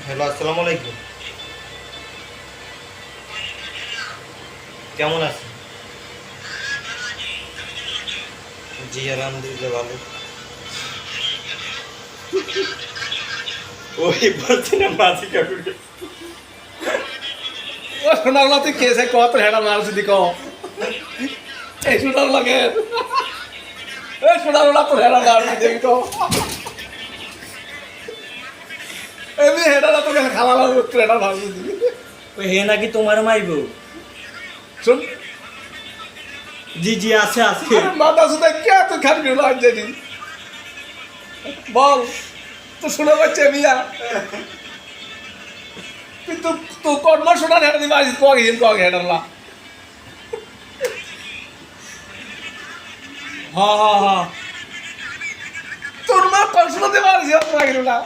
Hello, আসসালামু আলাইকুম। কেমন আছেন? জি আলহামদুলিল্লাহ ভালো। ওই বলছি না মাঝি কাকুকে। ও সোনার তুই কেসে কত হেডা মার যদি ক এই সোনার লাগে এই সোনার তোর হেডা মার যদি ক এমনি হেডা তোকে খাওয়া লাগবে তোর হেডা মার যদি ওই হে নাকি তোমার মাইবো? শুন জি জি আছে আছে। আরে মাথা সুদা কে তুই খাবি না আজ জানি বল তো শোনা পাচ্ছে মিয়া তুই তো তো কর্ম শোনা হেডা দি মারি কক হেডা লা হ্যাঁ হ্যাঁ হ্যাঁ তোর মা কল শোনাতে মারিস না